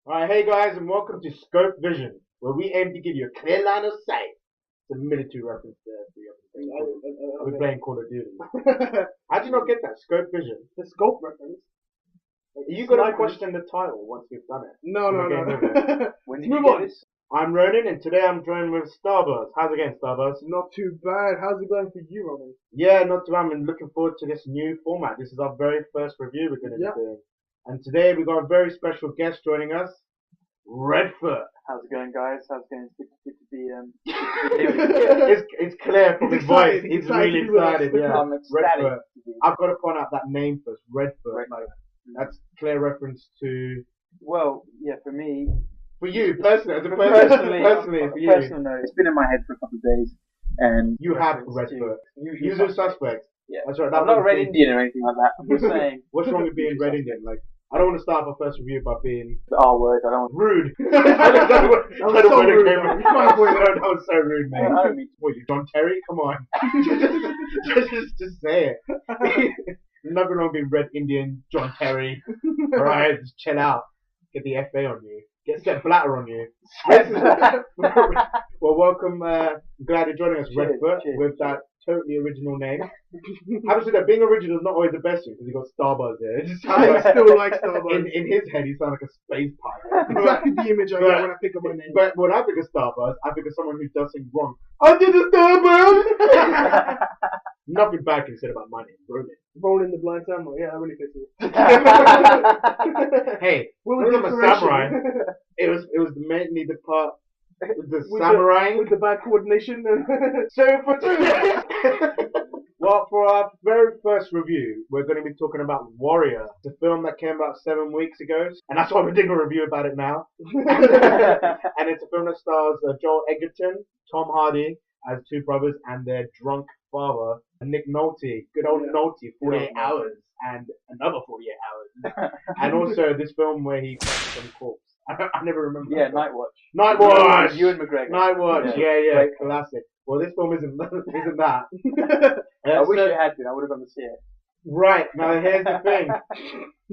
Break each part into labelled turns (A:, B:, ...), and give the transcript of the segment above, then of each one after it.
A: Alright, hey guys, and welcome to Scope Vision, where we aim to give you a clear line of sight. It's a military reference there for you. We're playing Call of Duty. How do you not get that? Scope Vision.
B: The scope reference.
A: Are you going to question the title once we've done it?
B: No.
C: When did
B: Move
C: you get
B: on.
C: this?
A: I'm Ronan, and today I'm joined with Starbuzz. How's it going, Starbuzz?
B: Not too bad. How's it going for you, Ronan?
A: Yeah, not too bad. I'm looking forward to this new format. This is our very first review we're going to be doing. And today we've got a very special guest joining us, Redfoot.
C: How's it going, guys? How's it going? It's good to be
A: It's clear from his voice. He's really excited. Yeah,
C: I'm ecstatic.
A: Redfoot. I've got to point out that name first, Redfoot.
C: Redfoot.
A: Like that's clear reference to
C: Well, yeah, for me,
A: for you personally, as a
C: personally,
A: personally
C: on
A: for
C: a
A: you.
C: personal note, it's been in my head for a couple of days, and
A: You have
C: reference to
A: Redfoot.
C: Usual
A: Usual suspects.
C: Yeah,
A: That's right.
C: I'm not Red Indian or anything like that. I'm just saying.
A: What's wrong with being Red Indian? Like, I don't want to start our first review by being
C: The R word. I don't want.
A: rude.
B: That was so rude, man.
A: That was so rude, mate.
C: I don't mean.
A: What, you John Terry? Come on. just say it. There's nothing wrong with being Red Indian, John Terry. Alright, just chill out. Get the FA on you. Get Sepp Blatter on you. Well, welcome. Glad you're joining us,
C: Cheers,
A: Redfoot,
C: cheers,
A: with that totally original name. Having said that, being original is not always the best thing because you got Starbuzz there. It just sounds
B: I
A: like,
B: still like Starbucks.
A: in his head, he sounds like a space pirate.
B: Exactly the image I get when I think of my name.
A: But when I think of Starbuzz, I think of someone who does things wrong. I did a Starbuzz! Nothing bad can be said about my name, Ronan.
B: Rolling the blind samurai. Yeah, that really fits you.
A: Hey,
B: What
A: when
B: was
A: I'm a
B: the correction?
A: samurai, it was mainly the part with the
B: With
A: samurai.
B: with the bad coordination.
A: So for today, well, for our very first review, we're going to be talking about Warrior, the film that came out 7 weeks ago, and that's why we're doing a review about it now. And it's a film that stars Joel Edgerton, Tom Hardy as two brothers, and their drunk father, Nick Nolte. Good old Nolte, 48 hours, and another 48 hours. And also this film where he crashed some corpse. I never remember.
C: Yeah, Night Watch.
A: Night Watch.
C: Ewan McGregor.
A: Night Watch.
C: Yeah.
A: Yeah,
C: Great.
A: classic. Well, this film isn't that.
C: I wish
A: So-
C: it had been. I would have gone to see it.
A: Right, now here's the thing.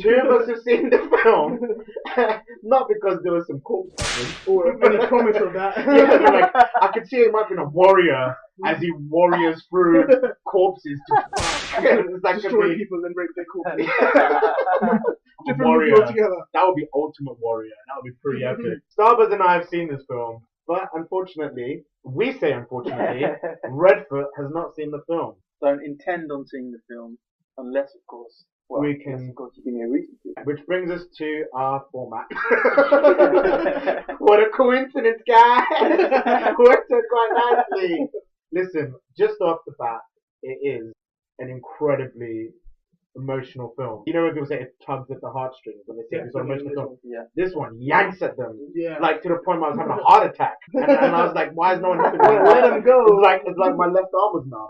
A: Two of us have seen the film, not because there was some corpse
B: Or any promise of that.
A: yeah, but like, I could see him having a warrior as he warriors through corpses to it's like
B: Destroy people and then rape their corpses.
A: a
B: Different
A: warrior.
B: movie altogether.
A: That would be ultimate warrior. That would be pretty epic. Starbuzz and I have seen this film, but unfortunately, we say unfortunately, Redfoot has not seen the film.
C: Don't intend on seeing the film unless, of course, unless, of course, you give me a reason to.
A: Which brings us to our format. What a coincidence, guys! Worked out quite nicely. Listen, just off the bat, it is an incredibly emotional film. You know when people say it tugs at the heartstrings when they say it's an emotional film?
C: Yeah.
A: This one yanks at them.
B: Yeah.
A: Like to the point where I was having a heart attack. And I was like, why is no one helping me?
B: Let him go.
A: It's like my left arm was numb.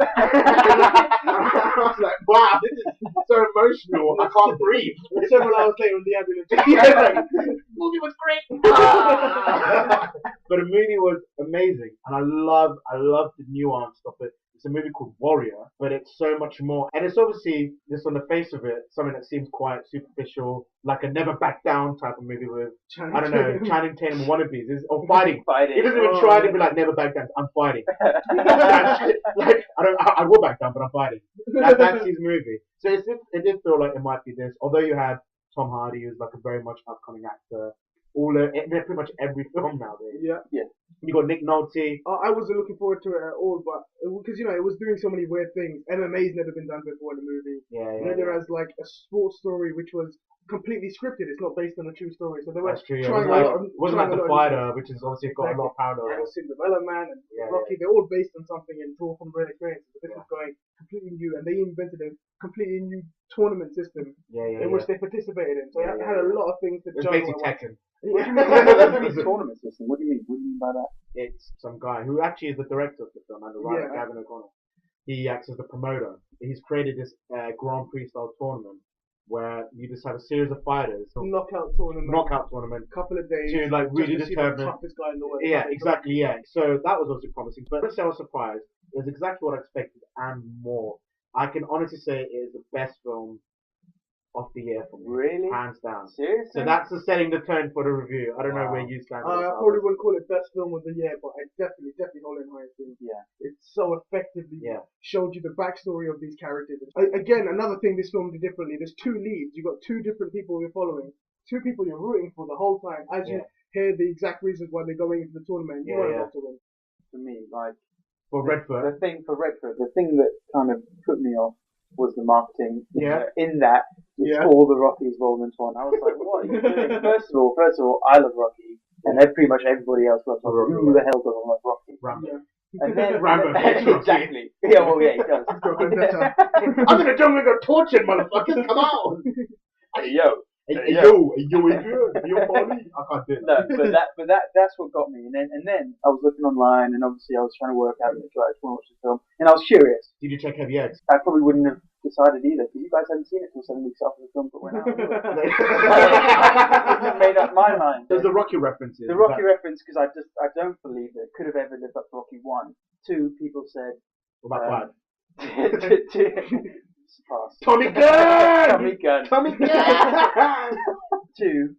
A: I was like, wow, this is so emotional. I can't breathe.
B: Several hours later in the ambulance.
A: Yeah, like, movie was great. But the movie was amazing, and I love the nuance of it. It's a movie called Warrior, but it's so much more. And it's obviously, just on the face of it, something that seems quite superficial, like a Never Back Down type of movie with, I don't know, Channing Tatum wannabes, or fighting. He doesn't even try to be like, never back down, I'm fighting. Like, I will back down, but I'm fighting. That's his movie. So it did feel like it might be this, although you had Tom Hardy, who's like a very much upcoming actor. They're pretty much every film nowadays.
B: Yeah.
A: You got Nick Nolte.
B: I wasn't looking forward to it at all, but because it was doing so many weird things. MMA's never been done before in a movie. Neither has like a sports story which was completely scripted. It's not based on a true story, so they were
A: That's true.
B: trying
A: It wasn't like The Fighter, which is obviously got a lot of parallels.
B: Cinderella Man and Rocky. They're all based on something and draw from real experiences. But this is going completely new, and they invented a completely new tournament system in which they participated in. So it had a lot of things to
A: It's
B: juggle.
A: basically Tekken.
C: What do you mean tournament system? What do you mean? What do you mean by that?
A: It's some guy who actually is the director of the film and the writer,
B: Yeah.
A: Gavin O'Connell. He acts as the promoter. He's created this Grand Prix style tournament where you just have a series of fighters,
B: Knockout tournament. Couple of days.
A: to like really
B: just to see the
A: determine.
B: toughest guy in the world.
A: Yeah, exactly. Yeah. So that was obviously promising, but let's say I was surprised. It was exactly what I expected and more. I can honestly say it is the best film of the year for me.
C: Really?
A: Hands down.
C: Seriously?
A: So that's setting the tone for the review. I don't know where you stand.
B: I probably wouldn't call it best film of the year, but I definitely hold it high.
C: Yeah.
B: It so effectively showed you the backstory of these characters. Again, another thing this film did differently. There's two leads. You've got two different people you're following. Two people you're rooting for the whole time as you hear the exact reasons why they're going into the tournament. You want to win.
C: For me, like
A: Redford.
C: The thing that kind of put me off was the marketing. In that, it's all the Rockies rolled into one. I was like, what are you doing? First of all, I love Rocky, and pretty much everybody else loves Rocky. Who the hell doesn't love Rocky?
A: Rambo.
C: And then
A: Rambo.
C: Exactly. Yeah, well, yeah, he does.
A: I'm in a jungle and got tortured, motherfuckers. Come on.
C: Hey, yo.
A: Hey, yo, Adrian, yo, Paulie. I can't do it.
C: No, but that's what got me. And then I was looking online, and obviously I was trying to work out if I want to watch the film, and I was curious.
A: Did you check Heavy Eggs?
C: I probably wouldn't have decided either, because you guys hadn't seen it till 7 weeks after the film went out. I made up my mind.
A: There's the Rocky references.
C: The Rocky reference, because I don't believe it could have ever lived up to Rocky 1. 2, people said.
A: What about 5?
C: Pass.
A: Tommy Gunn!
C: Tommy Gunn! 2,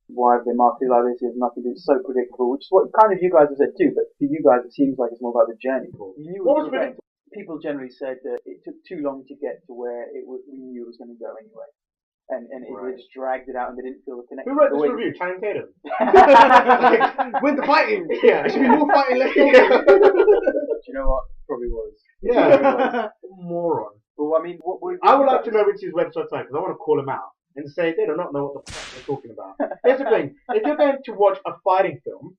C: why have they marketed like this? It's nothing. It's so predictable, which is what kind of you guys have said too. But for you guys, it seems like it's more about the journey.
A: What was predictable?
C: People generally said that it took too long to get to where we knew it was going to go anyway, and they just dragged it out and they didn't feel the connection.
A: Who wrote this review? Channing Tatum.
B: With the fighting.
A: Yeah,
B: there should be more fighting. Less
C: Do you know what? Probably was.
A: Yeah. Moron.
C: Well, I mean,
A: I would like to know which his website's like, because I want to call him out and say they do not know what the fuck they're talking about. Here's the thing: if you're going to watch a fighting film,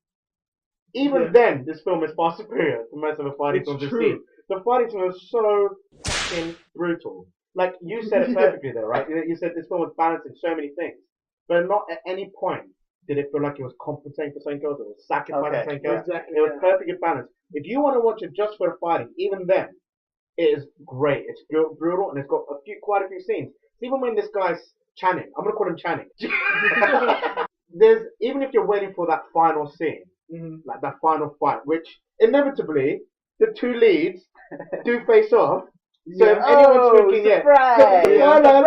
A: even then, this film is far superior to most of the fighting films you've seen. The fighting film is so fucking brutal. Like you said it perfectly there, right? You said this film was balancing so many things, but not at any point did it feel like it was compensating for something else. It was sacrificing something else. Exactly, it was perfectly balanced. If you want to watch it just for the fighting, even then. It is great. It's brutal, and it's got quite a few scenes. Even when this guy's Channing, I'm gonna call him Channing. Even if you're waiting for that final scene, like that final fight, which inevitably the two leads do face off. So if anyone's thinking,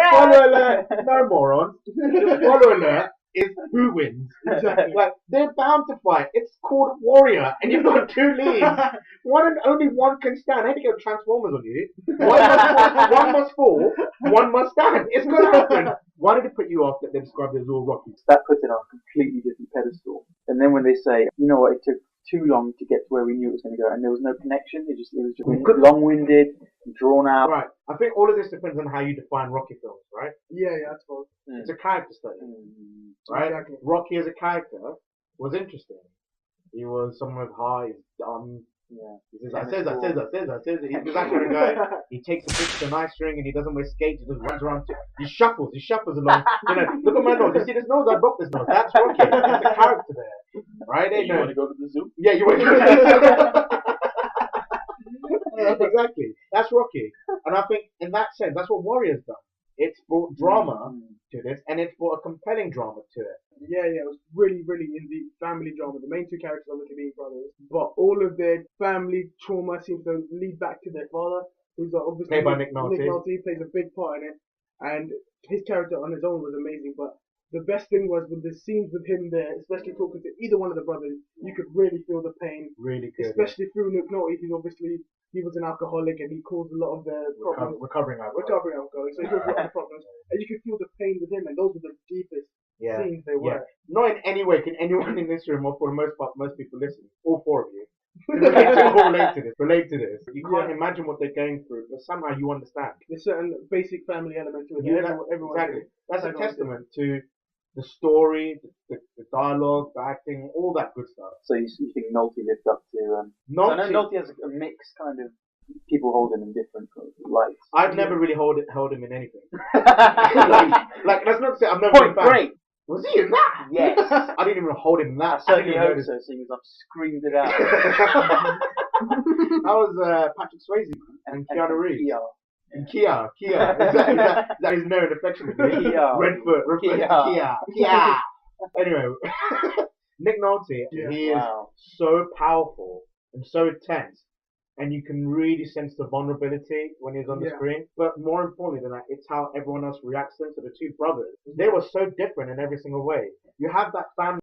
A: spoiler alert, no moron. The spoiler alert is who wins. Exactly. Like they're bound to fight. It's called Warrior, and you've got two leads. Only one can stand. I had to go Transformers on you. One must fall. One must stand. It's gonna happen. Why did it put you off that they described it as all Rocky?
C: That puts it on a completely different pedestal. And then when they say, you know what, it took too long to get to where we knew it was going to go, and there was no connection. It was just long-winded, drawn out.
A: Right. I think all of this depends on how you define Rocky films, right?
B: Yeah, I suppose.
A: It's a character study, right? Exactly. Rocky as a character was interesting. He was someone with heart. He's dumb. Yeah. He says, I says. He's that kind of guy. He takes a picture of an ice ring and he doesn't wear skates. He just runs around. He shuffles along. Look at my nose. You see this nose? I broke this nose. That's Rocky. There's a character there, right?
C: You want to go to the zoo?
A: Yeah, you want to go to the zoo. Exactly. That's Rocky. And I think in that sense, that's what Warrior's done. It's brought drama to this, and it's brought a compelling drama to it.
B: Yeah, it was really, really indie family drama. The main two characters obviously being brothers, but all of their family trauma seems to lead back to their father, who's obviously
A: played by Nick Nolte.
B: Nick Nolte plays a big part in it, and his character on his own was amazing. But the best thing was with the scenes with him there, especially talking to either one of the brothers, you could really feel the pain.
A: Really good.
B: Especially through Nick Nolte, who's obviously he was an alcoholic and he caused a lot of the problems.
A: Recovering alcoholic.
B: So he caused a lot of problems, and you could feel the pain with him, and those were the deepest scenes they were.
A: Not in any way can anyone in this room, or for the most part, most people listening, all four of you, relate to this. You can't imagine what they're going through, but somehow you understand.
B: There's certain basic family elements to it. Everyone
A: exactly. That's a testament to the story, the dialogue, the acting, all that good stuff.
C: So you think Nolte lived up to... I know Nolte has a mixed kind of... People hold him in different lights.
A: I've never really held him in anything. like that's not to say I've never been
C: Break.
A: Was he in that?
C: Yes.
A: I didn't even hold him in that.
C: I certainly hope so, seeing as I've screamed it out.
A: That was Patrick Swayze and Keanu Reeves. And Kia. Is that his known affectionately? Redfoot. Kia. Anyway, Nick Nolte, he is so powerful and so intense. and you can really sense the vulnerability when he's on the screen. But more importantly than that, it's how everyone else reacts to him. So the two brothers, they were so different in every single way. You have that family